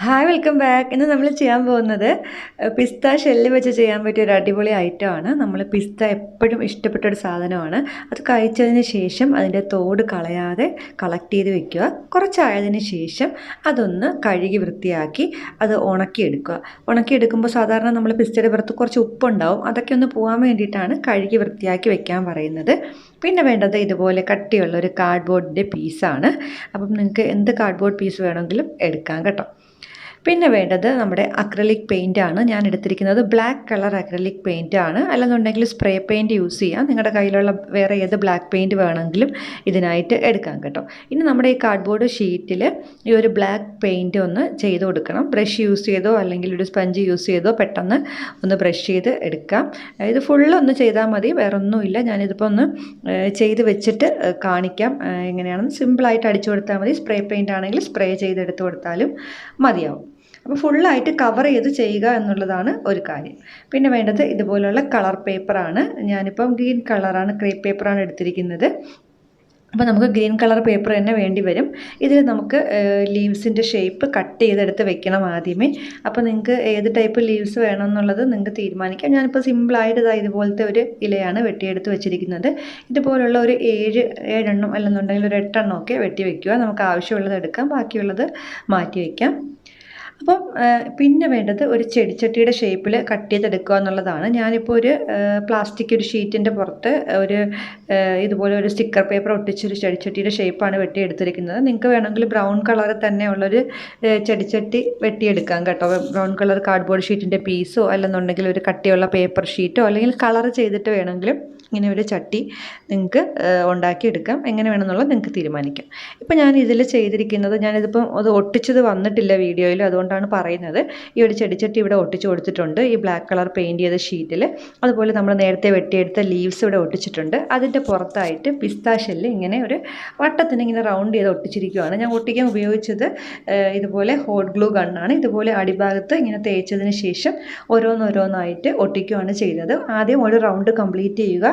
Hi welcome back. ഇന്ന് നമ്മൾ ചെയ്യാൻ പോകുന്നത് പിസ്ത ഷെല്ല് വെച്ച് ചെയ്യാൻ പറ്റിയ ഒരു അടിപൊളി ഐറ്റമാണ്. നമ്മൾ പിസ്ത എപ്പോഴും ഇഷ്ടപ്പെട്ട ഒരു സാധനമാണ്. അത് കഴിച്ചതിന് ശേഷം അതിൻ്റെ തോട് കളയാതെ കളക്ട് ചെയ്ത് വെക്കുക. കുറച്ചായതിന് ശേഷം അതൊന്ന് കഴുകി വൃത്തിയാക്കി അത് ഉണക്കിയെടുക്കുക. ഉണക്കിയെടുക്കുമ്പോൾ സാധാരണ നമ്മൾ പിസ്തയുടെ പുറത്ത് കുറച്ച് ഉപ്പുണ്ടാവും. അതൊക്കെ ഒന്ന് പോകാൻ വേണ്ടിയിട്ടാണ് കഴുകി വൃത്തിയാക്കി വെക്കാൻ പറയുന്നത്. പിന്നെ വേണ്ടത് ഇതുപോലെ കട്ടിയുള്ള ഒരു കാർഡ്ബോർഡിൻ്റെ പീസാണ്. അപ്പം നിങ്ങൾക്ക് എന്ത് കാർഡ്ബോർഡ് പീസ് വേണമെങ്കിലും എടുക്കാം കേട്ടോ. പിന്നെ വേണ്ടത് നമ്മുടെ അക്രലിക് പെയിൻ്റ് ആണ്. ഞാൻ എടുത്തിരിക്കുന്നത് ബ്ലാക്ക് കളർ അക്രലിക് പെയിൻ്റ് ആണ്. അല്ലെന്നുണ്ടെങ്കിൽ സ്പ്രേ പെയിൻറ്റ് യൂസ് ചെയ്യാം. നിങ്ങളുടെ കയ്യിലുള്ള വേറെ ഏത് ബ്ലാക്ക് പെയിൻറ്റ് വേണമെങ്കിലും ഇതിനായിട്ട് എടുക്കാം കേട്ടോ. ഇനി നമ്മുടെ ഈ കാർഡ്ബോർഡ് ഷീറ്റിൽ ഈ ഒരു ബ്ലാക്ക് പെയിൻറ്റ് ഒന്ന് ചെയ്ത് കൊടുക്കണം. ബ്രഷ് യൂസ് ചെയ്തോ അല്ലെങ്കിൽ ഒരു സ്പഞ്ച് യൂസ് ചെയ്തോ പെട്ടെന്ന് ഒന്ന് ബ്രഷ് ചെയ്ത് എടുക്കാം. ഇത് ഫുള്ളൊന്ന് ചെയ്താൽ മതി, വേറെ ഒന്നുമില്ല. ഞാനിതിപ്പോൾ ഒന്ന് ചെയ്ത് വെച്ചിട്ട് കാണിക്കാം എങ്ങനെയാണെന്ന്. സിമ്പിളായിട്ട് അടിച്ചു കൊടുത്താൽ മതി. സ്പ്രേ പെയിൻ്റ് ആണെങ്കിൽ സ്പ്രേ ചെയ്തെടുത്ത് കൊടുത്താലും മതിയാവും. അപ്പോൾ ഫുള്ളായിട്ട് കവർ ചെയ്ത് ചെയ്യുക എന്നുള്ളതാണ് ഒരു കാര്യം. പിന്നെ വേണ്ടത് ഇതുപോലുള്ള കളർ പേപ്പറാണ്. ഞാനിപ്പം ഗ്രീൻ കളറാണ്, ക്രേപ്പ് പേപ്പറാണ് എടുത്തിരിക്കുന്നത്. അപ്പോൾ നമുക്ക് ഗ്രീൻ കളർ പേപ്പർ തന്നെ വേണ്ടി വരും. ഇതിൽ നമുക്ക് ലീവ്സിൻ്റെ ഷേപ്പ് കട്ട് ചെയ്തെടുത്ത് വെക്കണം ആദ്യമേ. അപ്പോൾ നിങ്ങൾക്ക് ഏത് ടൈപ്പ് ലീവ്സ് വേണം എന്നുള്ളത് നിങ്ങൾക്ക് തീരുമാനിക്കാം. ഞാനിപ്പോൾ സിമ്പിളായിട്ട് ഇതുപോലത്തെ ഒരു ഇലയാണ് വെട്ടിയെടുത്ത് വെച്ചിരിക്കുന്നത്. ഇതുപോലുള്ള ഒരു ഏഴെണ്ണം അല്ലെന്നുണ്ടെങ്കിൽ ഒരു 8 എണ്ണം ഒക്കെ വെട്ടി വെക്കുക. നമുക്ക് ആവശ്യമുള്ളത് എടുക്കാം, ബാക്കിയുള്ളത് മാറ്റി വയ്ക്കാം. അപ്പം പിന്നെ വേണ്ടത് ഒരു ചെടിച്ചട്ടിയുടെ ഷേപ്പിൽ കട്ട് ചെയ്തെടുക്കുക എന്നുള്ളതാണ്. ഞാനിപ്പോൾ ഒരു പ്ലാസ്റ്റിക് ഒരു ഷീറ്റിൻ്റെ പുറത്ത് ഒരു ഇതുപോലെ ഒരു സ്റ്റിക്കർ പേപ്പർ ഒട്ടിച്ചൊരു ചെടിച്ചട്ടിയുടെ ഷേപ്പാണ് വെട്ടിയെടുത്തിരിക്കുന്നത്. നിങ്ങൾക്ക് വേണമെങ്കിൽ ബ്രൗൺ കളറിൽ തന്നെ ഉള്ളൊരു ചെടിച്ചട്ടി വെട്ടിയെടുക്കാം കേട്ടോ. ബ്രൗൺ കളർ കാർഡ്ബോർഡ് ഷീറ്റിൻ്റെ പീസോ അല്ലെന്നുണ്ടെങ്കിൽ ഒരു കട്ടിയുള്ള പേപ്പർ ഷീറ്റോ അല്ലെങ്കിൽ കളർ ചെയ്തിട്ട് വേണമെങ്കിലും ഇങ്ങനെ ഒരു ചട്ടി നിങ്ങൾക്ക് ഉണ്ടാക്കിയെടുക്കാം. എങ്ങനെ വേണമെന്നുള്ളത് നിങ്ങൾക്ക് തീരുമാനിക്കാം. ഇപ്പം ഞാൻ ഇതിൽ ചെയ്തിരിക്കുന്നത്, ഞാനിതിപ്പം അത് ഒട്ടിച്ചത് വന്നിട്ടില്ല വീഡിയോയിൽ, അതുകൊണ്ടാണ് പറയുന്നത്. ഈ ഒരു ചെടിച്ചട്ടി ഇവിടെ ഒട്ടിച്ച് കൊടുത്തിട്ടുണ്ട് ഈ ബ്ലാക്ക് കളർ പെയിൻറ്റ് ചെയ്ത ഷീറ്റിൽ. അതുപോലെ നമ്മൾ നേരത്തെ വെട്ടിയെടുത്ത ലീവ്സ് ഇവിടെ ഒട്ടിച്ചിട്ടുണ്ട്. അതിൻ്റെ പുറത്തായിട്ട് പിസ്ത ഷെല്ല് ഇങ്ങനെ ഒരു വട്ടത്തിന് ഇങ്ങനെ റൗണ്ട് ചെയ്ത് ഒട്ടിച്ചിരിക്കുകയാണ്. ഞാൻ ഒട്ടിക്കാൻ ഉപയോഗിച്ചത് ഇതുപോലെ ഹോട്ട് ഗ്ലൂ ഗണ്ണാണ്. ഇതുപോലെ അടിഭാഗത്ത് ഇങ്ങനെ തേച്ചതിന് ശേഷം ഓരോന്നോരോന്നായിട്ട് ഒട്ടിക്കുകയാണ് ചെയ്യുന്നത്. ആദ്യം ഒരു റൗണ്ട് കംപ്ലീറ്റ് ചെയ്യുക,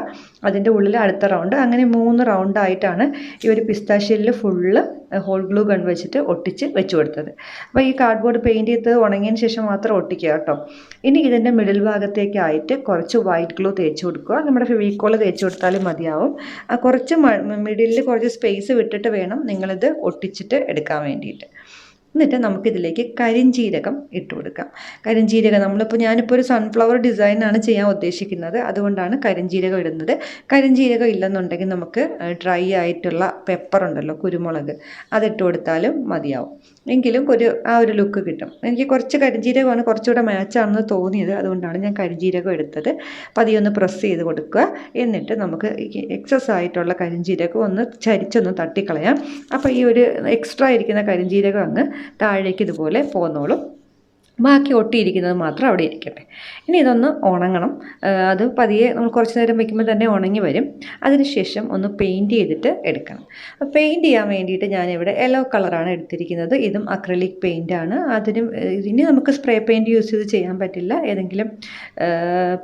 അതിൻ്റെ ഉള്ളിൽ അടുത്ത റൗണ്ട്, അങ്ങനെ 3 റൗണ്ടായിട്ടാണ് ഈ ഒരു പിസ്താഷ്യലിൽ ഫുള്ള് ഹോൾ ഗ്ലൂ ഗൺ വെച്ചിട്ട് ഒട്ടിച്ച് വെച്ച് കൊടുത്തത്. അപ്പോൾ ഈ കാർഡ്ബോർഡ് പെയിൻറ്റ് ചെയ്ത് ഉണങ്ങിയതിന് ശേഷം മാത്രം ഒട്ടിക്കുക കേട്ടോ. ഇനി ഇതിൻ്റെ മിഡിൽ ഭാഗത്തേക്കായിട്ട് കുറച്ച് വൈറ്റ് ഗ്ലൂ തേച്ച് കൊടുക്കുക. നമ്മുടെ ഫെവിക്കോൾ തേച്ച് കൊടുത്താലും മതിയാവും. കുറച്ച് മിഡിലിൽ കുറച്ച് സ്പേസ് വിട്ടിട്ട് വേണം നിങ്ങളിത് ഒട്ടിച്ചിട്ട് എടുക്കാൻ വേണ്ടിയിട്ട്. എന്നിട്ട് നമുക്കിതിലേക്ക് കരിഞ്ജീരകം ഇട്ട് കൊടുക്കാം. കരിഞ്ജീരകം ഞാനിപ്പോൾ ഒരു സൺഫ്ലവർ ഡിസൈനാണ് ചെയ്യാൻ ഉദ്ദേശിക്കുന്നത്, അതുകൊണ്ടാണ് കരിഞ്ജീരകം ഇടുന്നത്. കരിഞ്ജീരകം ഇല്ലെന്നുണ്ടെങ്കിൽ നമുക്ക് ഡ്രൈ ആയിട്ടുള്ള പെപ്പർ ഉണ്ടല്ലോ, കുരുമുളക്, അതിട്ട് കൊടുത്താലും മതിയാവും. എങ്കിലും ആ ഒരു ലുക്ക് കിട്ടും. എനിക്ക് കുറച്ച് കരിഞ്ജീരകമാണ് കുറച്ചുകൂടെ മാച്ചാണെന്ന് തോന്നിയത്, അതുകൊണ്ടാണ് ഞാൻ കരിഞ്ജീരകം എടുത്തത്. പതിയൊന്ന് പ്രസ് ചെയ്ത് കൊടുക്കുക. എന്നിട്ട് നമുക്ക് എക്സസ് ആയിട്ടുള്ള കരിഞ്ജീരകം ഒന്ന് ചരിച്ചൊന്ന് തട്ടിക്കളയാം. അപ്പോൾ ഈ ഒരു എക്സ്ട്രാ ഇരിക്കുന്ന കരിഞ്ജീരകം അങ്ങ് താഴേക്ക് ഇതുപോലെ പോന്നോളും. ബാക്കി ഒട്ടിയിരിക്കുന്നത് മാത്രം അവിടെ ഇരിക്കട്ടെ. ഇനി ഇതൊന്ന് ഉണങ്ങണം. അത് പതിയെ നമ്മൾ കുറച്ച് നേരം വയ്ക്കുമ്പോൾ തന്നെ ഉണങ്ങി വരും. അതിനുശേഷം ഒന്ന് പെയിൻറ്റ് ചെയ്തിട്ട് എടുക്കണം. പെയിൻറ്റ് ചെയ്യാൻ വേണ്ടിയിട്ട് ഞാനിവിടെ യെല്ലോ കളറാണ് എടുത്തിരിക്കുന്നത്. ഇതും അക്രലിക് പെയിൻ്റാണ്. ഇനി നമുക്ക് സ്പ്രേ പെയിൻറ്റ് യൂസ് ചെയ്ത് ചെയ്യാൻ പറ്റില്ല. ഏതെങ്കിലും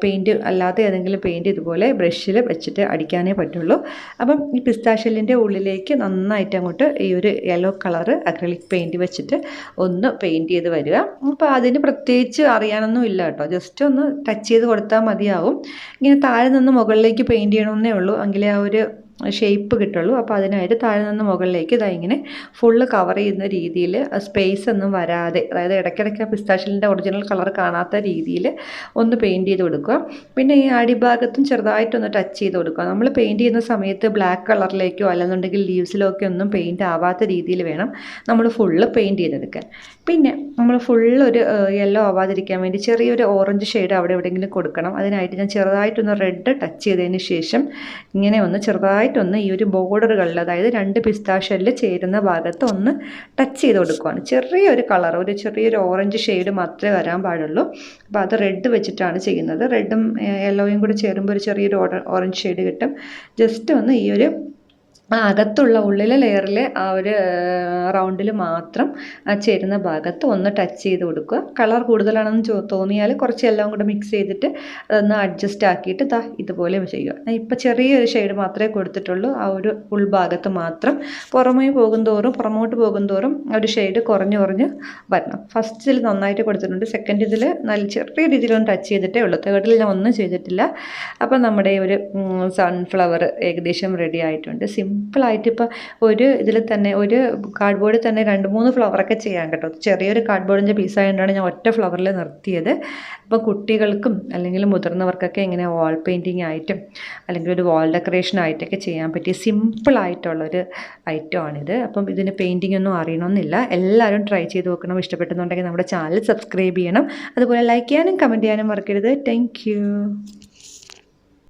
പെയിൻറ്റ് അല്ലാതെ ഏതെങ്കിലും പെയിൻറ്റ് ഇതുപോലെ ബ്രഷിൽ വെച്ചിട്ട് അടിക്കാനേ പറ്റുള്ളൂ. അപ്പം ഈ പിസ്താഷ്യലിൻ്റെ ഉള്ളിലേക്ക് നന്നായിട്ട് അങ്ങോട്ട് ഈ ഒരു യെല്ലോ കളറ് അക്രലിക് പെയിൻറ്റ് വെച്ചിട്ട് ഒന്ന് പെയിൻറ്റ് ചെയ്ത് വരിക. അപ്പോൾ അതിന് പ്രത്യേകിച്ച് അറിയാനൊന്നും ഇല്ല കേട്ടോ. ജസ്റ്റ് ഒന്ന് ടച്ച് ചെയ്ത് കൊടുത്താൽ മതിയാവും. ഇങ്ങനെ താഴെ നിന്ന് മുകളിലേക്ക് പെയിൻറ്റ് ചെയ്യണമെന്നേ ഉള്ളൂ, എങ്കിലേ ആ ഒരു ഷേപ്പ് കിട്ടുള്ളൂ. അപ്പോൾ അതിനായിട്ട് താഴെ നിന്ന് മുകളിലേക്ക് ഇങ്ങനെ ഫുള്ള് കവർ ചെയ്യുന്ന രീതിയിൽ സ്പേസ് ഒന്നും വരാതെ, അതായത് ഇടയ്ക്കിടയ്ക്ക് പിസ്താഷ്യലിൻ്റെ ഒറിജിനൽ കളർ കാണാത്ത രീതിയിൽ ഒന്ന് പെയിൻറ്റ് ചെയ്ത് കൊടുക്കുക. പിന്നെ ഈ അടിഭാഗത്തും ചെറുതായിട്ടൊന്ന് ടച്ച് ചെയ്ത് കൊടുക്കുക. നമ്മൾ പെയിൻറ്റ് ചെയ്യുന്ന സമയത്ത് ബ്ലാക്ക് കളറിലേക്കോ അല്ലെന്നുണ്ടെങ്കിൽ ലീവ്സിലോ ഒക്കെ ഒന്നും പെയിൻറ്റ് ആവാത്ത രീതിയിൽ വേണം നമ്മൾ ഫുള്ള് പെയിൻറ്റ് ചെയ്തെടുക്കാൻ. പിന്നെ നമ്മൾ ഫുള്ള് ഒരു യെല്ലോ ആവാതിരിക്കാൻ വേണ്ടി ചെറിയൊരു ഓറഞ്ച് ഷെയ്ഡ് അവിടെ എവിടെയെങ്കിലും കൊടുക്കണം. അതിനായിട്ട് ഞാൻ ചെറുതായിട്ടൊന്ന് റെഡ് ടച്ച് ചെയ്തതിന് ശേഷം ഇങ്ങനെ ഒന്ന് ചെറുതായിട്ടൊന്ന് ഈ ഒരു ബോർഡറുകളിൽ, അതായത് 2 പിസ്താഷ്യലിൽ ചേരുന്ന ഭാഗത്ത് ഒന്ന് ടച്ച് ചെയ്ത് കൊടുക്കുകയാണ്. ചെറിയൊരു കളർ, ചെറിയൊരു ഓറഞ്ച് ഷെയ്ഡ് മാത്രമേ വരാൻ പാടുള്ളൂ. അപ്പോൾ അത് റെഡ് വെച്ചിട്ടാണ് ചെയ്യുന്നത്. റെഡും യെല്ലോയും കൂടി ചേരുമ്പോൾ ഒരു ചെറിയൊരു ഓറഞ്ച് ഷെയ്ഡ് കിട്ടും. ജസ്റ്റ് ഒന്ന് ഈ ഒരു ആ അകത്തുള്ള ഉള്ളിലെ ലെയറിൽ ആ ഒരു റൗണ്ടിൽ മാത്രം ആ ചേരുന്ന ഭാഗത്ത് ഒന്ന് ടച്ച് ചെയ്ത് കൊടുക്കുക. കളർ കൂടുതലാണെന്ന് തോന്നിയാൽ കുറച്ച് എല്ലാം കൂടെ മിക്സ് ചെയ്തിട്ട് അതൊന്ന് അഡ്ജസ്റ്റ് ആക്കിയിട്ട് ഇതുപോലെ ചെയ്യുക. ഞാൻ ഇപ്പോൾ ചെറിയൊരു ഷെയ്ഡ് മാത്രമേ കൊടുത്തിട്ടുള്ളൂ, ആ ഒരു ഉൾഭാഗത്ത് മാത്രം. പുറമോട്ട് പോകുന്തോറും ആ ഒരു ഷെയ്ഡ് കുറഞ്ഞ് വരണം. ഫസ്റ്റിൽ നന്നായിട്ട് കൊടുത്തിട്ടുണ്ട്, സെക്കൻഡ് നല്ല ചെറിയ രീതിയിലൊന്ന് ടച്ച് ചെയ്തിട്ടേ ഉള്ളൂ, തേർഡിൽ ഞാൻ ഒന്നും ചെയ്തിട്ടില്ല. അപ്പം നമ്മുടെ ഒരു സൺഫ്ലവർ ഏകദേശം റെഡി ആയിട്ടുണ്ട്. സിമ്പിളായിട്ട് ഇപ്പോൾ ഒരു ഇതിൽ തന്നെ ഒരു കാർഡ്ബോർഡിൽ തന്നെ 2-3 ഫ്ലവറൊക്കെ ചെയ്യാം കേട്ടോ. ചെറിയൊരു കാർഡ്ബോർഡിൻ്റെ പീസായതുകൊണ്ടാണ് ഞാൻ ഒറ്റ ഫ്ലവറിൽ നിർത്തിയത്. അപ്പോൾ കുട്ടികൾക്കും അല്ലെങ്കിൽ മുതിർന്നവർക്കൊക്കെ ഇങ്ങനെ വാൾ പെയിൻറ്റിങ് ആയിട്ടും അല്ലെങ്കിൽ ഒരു വാൾ ഡെക്കറേഷൻ ആയിട്ടൊക്കെ ചെയ്യാൻ പറ്റിയ സിമ്പിളായിട്ടുള്ളൊരു ഐറ്റമാണിത്. അപ്പം ഇതിന് പെയിൻറ്റിംഗ് ഒന്നും അറിയണമെന്നില്ല, എല്ലാവരും ട്രൈ ചെയ്ത് നോക്കണം. ഇഷ്ടപ്പെടുന്നുണ്ടെങ്കിൽ നമ്മുടെ ചാനൽ സബ്സ്ക്രൈബ് ചെയ്യണം, അതുപോലെ ലൈക്ക് ചെയ്യാനും കമൻറ്റ് ചെയ്യാനും മറക്കരുത്. താങ്ക്